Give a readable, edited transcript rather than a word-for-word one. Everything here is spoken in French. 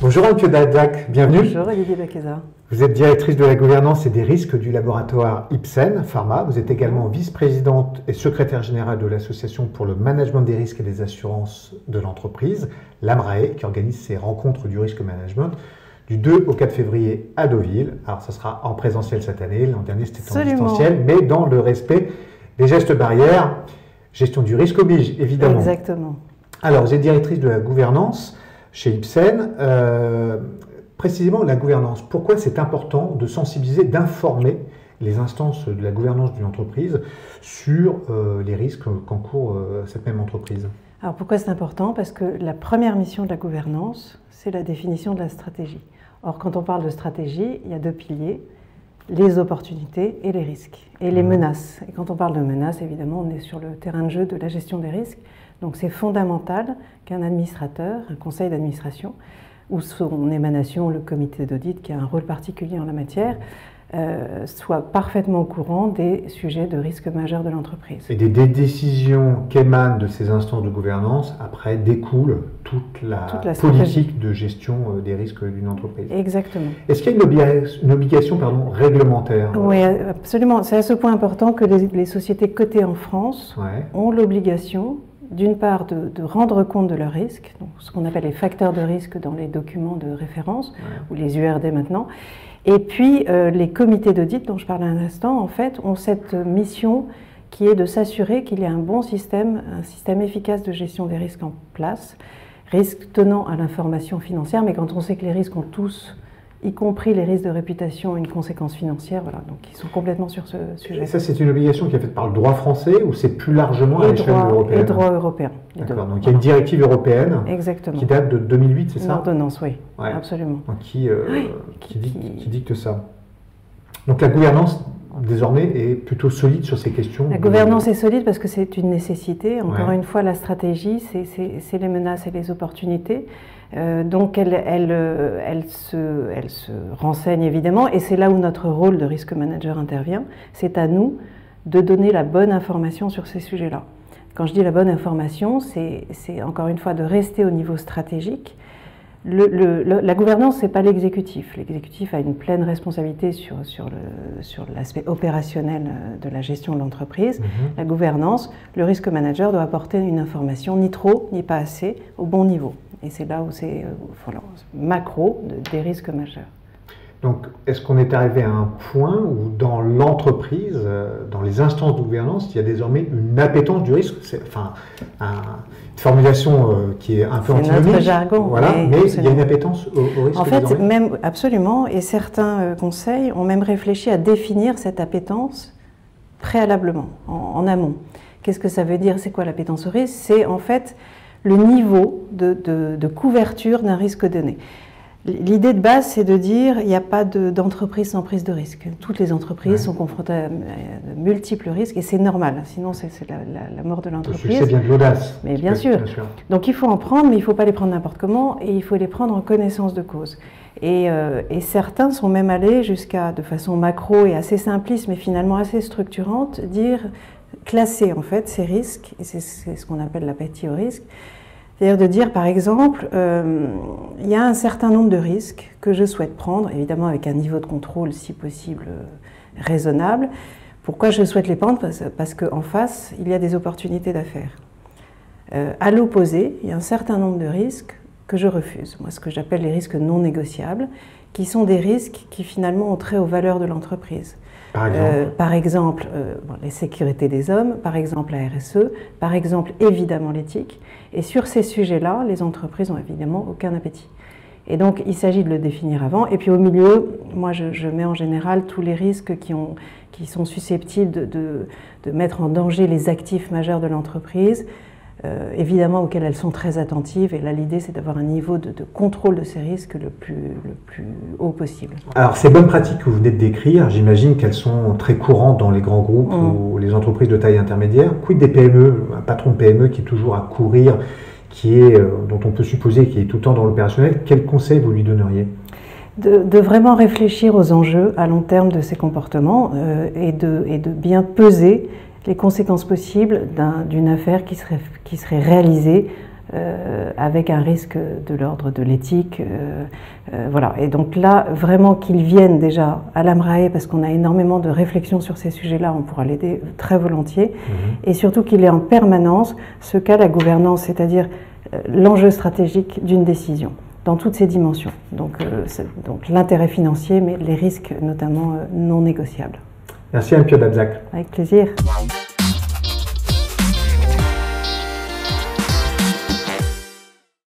Bonjour Anne Piodac, bienvenue. Bonjour Olivier Baqueza. Vous êtes directrice de la gouvernance et des risques du laboratoire Ipsen Pharma. Vous êtes également vice-présidente et secrétaire générale de l'association pour le management des risques et des assurances de l'entreprise, l'AMRAE, qui organise ses rencontres du risque management du 2 au 4 février à Deauville. Alors ça sera en présentiel cette année, l'an dernier c'était en distanciel, mais dans le respect des gestes barrières, gestion du risque oblige évidemment. Exactement. Alors vous êtes directrice de la gouvernance chez Ipsen. Précisément la gouvernance, pourquoi c'est important de sensibiliser, d'informer les instances de la gouvernance d'une entreprise sur les risques qu'encourt cette même entreprise? Alors pourquoi c'est important? Parce que la première mission de la gouvernance, c'est la définition de la stratégie. Or, quand on parle de stratégie, il y a deux piliers, les opportunités et les risques, et les menaces. Et quand on parle de menaces, évidemment, on est sur le terrain de jeu de la gestion des risques. Donc c'est fondamental qu'un administrateur, un conseil d'administration, ou son émanation, le comité d'audit, qui a un rôle particulier en la matière, soit parfaitement au courant des sujets de risque majeurs de l'entreprise. Et des décisions qu'émanent de ces instances de gouvernance, après, découle toute la politique de gestion des risques d'une entreprise. Exactement. Est-ce qu'il y a une obligation réglementaire? Oui, absolument. C'est à ce point important que les sociétés cotées en France ont l'obligation, d'une part, de rendre compte de leurs risques, donc ce qu'on appelle les facteurs de risque dans les documents de référence, ou les URD maintenant. Et puis, les comités d'audit dont je parlais un instant, en fait, ont cette mission qui est de s'assurer qu'il y a un bon système, un système efficace de gestion des risques en place, risques tenant à l'information financière, mais quand on sait que les risques ont tous, y compris les risques de réputation, une conséquence financière, voilà, donc ils sont complètement sur ce sujet. Et ça, c'est une obligation qui est faite par le droit français ou c'est plus largement à l'échelle européenne? Et droit européen. D'accord, donc il y a une directive européenne qui date de 2008, c'est ça? Une ordonnance, oui, absolument. Donc, qui dicte ça. Donc la gouvernance, désormais, est plutôt solide sur ces questions? La gouvernance est solide parce que c'est une nécessité. Encore une fois, la stratégie, c'est les menaces et les opportunités. Donc elle se renseigne évidemment, et c'est là où notre rôle de risque manager intervient. C'est à nous de donner la bonne information sur ces sujets-là. Quand je dis la bonne information, c'est encore une fois de rester au niveau stratégique. La gouvernance, ce n'est pas l'exécutif. L'exécutif a une pleine responsabilité sur l'aspect opérationnel de la gestion de l'entreprise. La gouvernance, le risque manager doit apporter une information ni trop ni pas assez au bon niveau. Et c'est là où c'est macro des risques majeurs. Donc, est-ce qu'on est arrivé à un point où dans l'entreprise, dans les instances de gouvernance, il y a désormais une appétence du risque? C'est une formulation qui est un peu antinomique. C'est notre jargon. Voilà, mais il y a une appétence au risque. En fait, absolument, et certains conseils ont même réfléchi à définir cette appétence préalablement, en amont. Qu'est-ce que ça veut dire? C'est quoi l'appétence au risque? C'est en fait le niveau de couverture d'un risque donné. L'idée de base, c'est de dire qu'il n'y a pas d'entreprise sans prise de risque. Toutes les entreprises sont confrontées à de multiples risques, et c'est normal, sinon c'est la mort de l'entreprise. C'est bien de l'audace. Mais bien sûr. Donc il faut en prendre, mais il ne faut pas les prendre n'importe comment, et il faut les prendre en connaissance de cause. Et certains sont même allés jusqu'à, de façon macro et assez simpliste, mais finalement assez structurante, classer en fait ces risques, et c'est ce qu'on appelle l'appétit au risque. C'est-à-dire de dire, par exemple, il y a un certain nombre de risques que je souhaite prendre, évidemment avec un niveau de contrôle, si possible, raisonnable. Pourquoi je souhaite les prendre? Parce qu'en face, il y a des opportunités d'affaires. À l'opposé, il y a un certain nombre de risques que je refuse. Moi, ce que j'appelle les risques non négociables, qui sont des risques qui finalement ont trait aux valeurs de l'entreprise. Par exemple, les sécurités des hommes, par exemple la RSE, par exemple évidemment l'éthique. Et sur ces sujets-là, les entreprises n'ont évidemment aucun appétit. Et donc il s'agit de le définir avant. Et puis au milieu, moi je mets en général tous les risques qui sont susceptibles de mettre en danger les actifs majeurs de l'entreprise, évidemment auxquels elles sont très attentives, et là l'idée c'est d'avoir un niveau de contrôle de ces risques le plus haut possible. Alors ces bonnes pratiques que vous venez de décrire, j'imagine qu'elles sont très courantes dans les grands groupes ou les entreprises de taille intermédiaire. Quid des PME, un patron de PME qui est toujours à courir, dont on peut supposer qu'il est tout le temps dans l'opérationnel, quel conseil vous lui donneriez? De vraiment réfléchir aux enjeux à long terme de ces comportements et de bien peser les conséquences possibles d'une affaire qui serait réalisée avec un risque de l'ordre de l'éthique. Voilà. Et donc là, vraiment qu'ils viennent déjà à l'AMRAE, parce qu'on a énormément de réflexions sur ces sujets-là, on pourra l'aider très volontiers. Et surtout qu'il ait en permanence ce qu'a la gouvernance, c'est-à-dire l'enjeu stratégique d'une décision, dans toutes ses dimensions. Donc l'intérêt financier, mais les risques notamment non négociables. Merci Anne Piot d'Abzac. Avec plaisir.